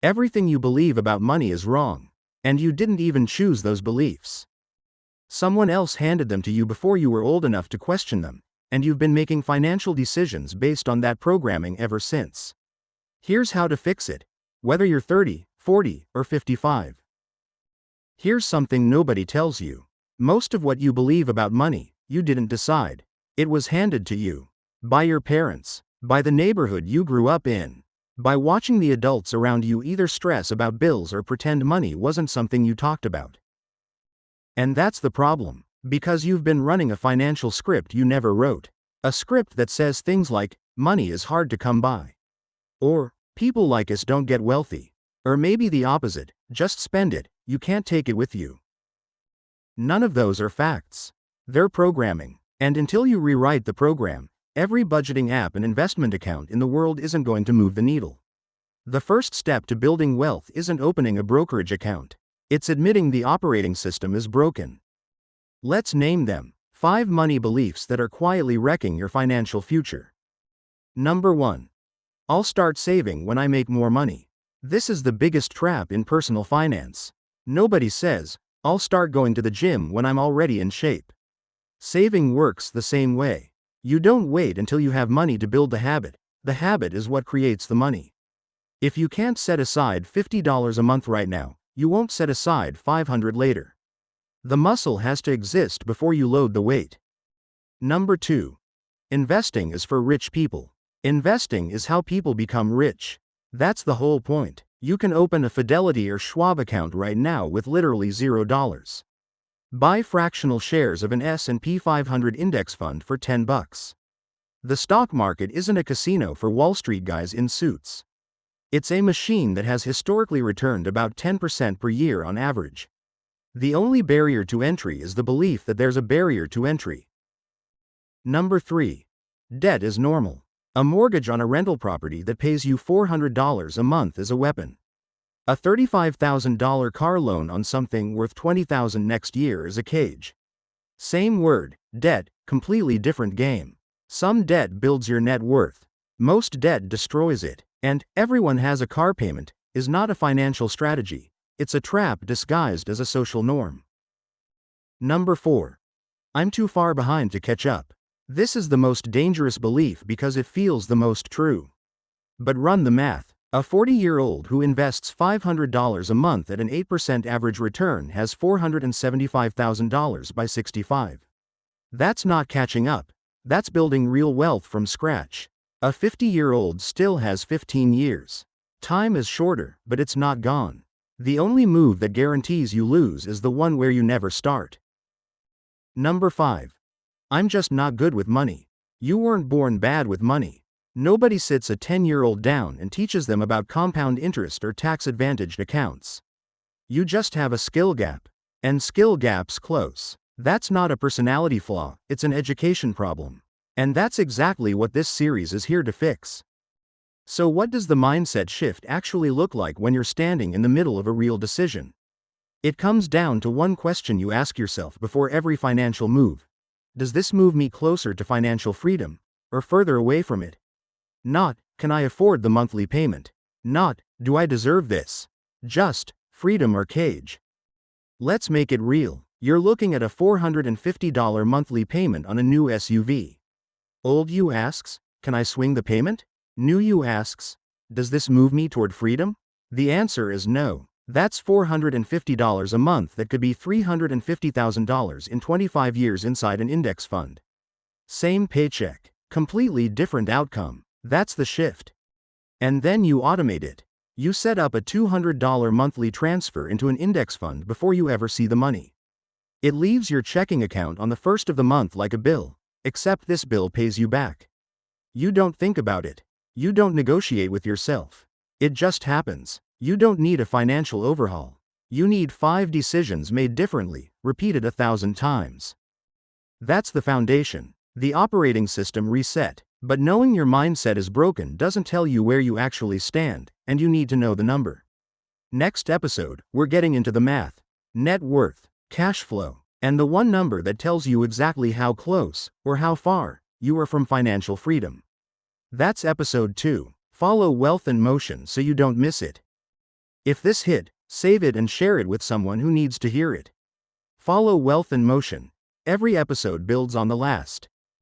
Everything you believe about money is wrong, and you didn't even choose those beliefs. Someone else handed them to you before you were old enough to question them, and you've been making financial decisions based on that programming ever since. Here's how to fix it, whether you're 30, 40, or 55. Here's something nobody tells you. Most of what you believe about money, you didn't decide. It was handed to you. By your parents. By the neighborhood you grew up in. By watching the adults around you either stress about bills or pretend money wasn't something you talked about. And that's the problem, because you've been running a financial script you never wrote. A script that says things like, money is hard to come by. Or, people like us don't get wealthy. Or maybe the opposite, just spend it, you can't take it with you. None of those are facts. They're programming. And until you rewrite the program, every budgeting app and investment account in the world isn't going to move the needle. The first step to building wealth isn't opening a brokerage account. It's admitting the operating system is broken. Let's name them. 5 money beliefs that are quietly wrecking your financial future. Number 1. I'll start saving when I make more money. This is the biggest trap in personal finance. Nobody says, I'll start going to the gym when I'm already in shape. Saving works the same way. You don't wait until you have money to build the habit. The habit is what creates the money. If you can't set aside $50 a month right now, you won't set aside $500 later. The muscle has to exist before you load the weight. Number 2. Investing is for rich people. Investing is how people become rich. That's the whole point. You can open a Fidelity or Schwab account right now with literally $0. Buy fractional shares of an S&P 500 index fund for $10. The stock market isn't a casino for Wall Street guys in suits. It's a machine that has historically returned about 10% per year on average. The only barrier to entry is the belief that there's a barrier to entry. Number 3. Debt is normal. A mortgage on a rental property that pays you $400 a month is a weapon. A $35,000 car loan on something worth $20,000 next year is a cage. Same word, debt, completely different game. Some debt builds your net worth. Most debt destroys it. And, everyone has a car payment, is not a financial strategy. It's a trap disguised as a social norm. Number 4. I'm too far behind to catch up. This is the most dangerous belief because it feels the most true. But run the math. A 40-year-old who invests $500 a month at an 8% average return has $475,000 by 65. That's not catching up. That's building real wealth from scratch. A 50-year-old still has 15 years. Time is shorter, but it's not gone. The only move that guarantees you lose is the one where you never start. Number 5. I'm just not good with money. You weren't born bad with money. Nobody sits a 10-year-old down and teaches them about compound interest or tax-advantaged accounts. You just have a skill gap. And skill gaps close. That's not a personality flaw, it's an education problem. And that's exactly what this series is here to fix. So what does the mindset shift actually look like when you're standing in the middle of a real decision? It comes down to one question you ask yourself before every financial move. Does this move me closer to financial freedom, or further away from it? Not, can I afford the monthly payment? Not, do I deserve this? Just, freedom or cage? Let's make it real. You're looking at a $450 monthly payment on a new SUV. Old you asks, can I swing the payment? New you asks, does this move me toward freedom? The answer is no. That's $450 a month that could be $350,000 in 25 years inside an index fund. Same paycheck, completely different outcome. That's the shift. And then you automate it. You set up a $200 monthly transfer into an index fund before you ever see the money. It leaves your checking account on the first of the month like a bill, except this bill pays you back. You don't think about it. You don't negotiate with yourself. It just happens. You don't need a financial overhaul. You need 5 decisions made differently, repeated 1,000 times. That's the foundation. The operating system reset. But knowing your mindset is broken doesn't tell you where you actually stand, and you need to know the number. Next episode, we're getting into the math, net worth, cash flow, and the one number that tells you exactly how close, or how far, you are from financial freedom. That's episode 2. Follow Wealth in Motion so you don't miss it. If this hit, save it and share it with someone who needs to hear it. Follow Wealth in Motion. Every episode builds on the last.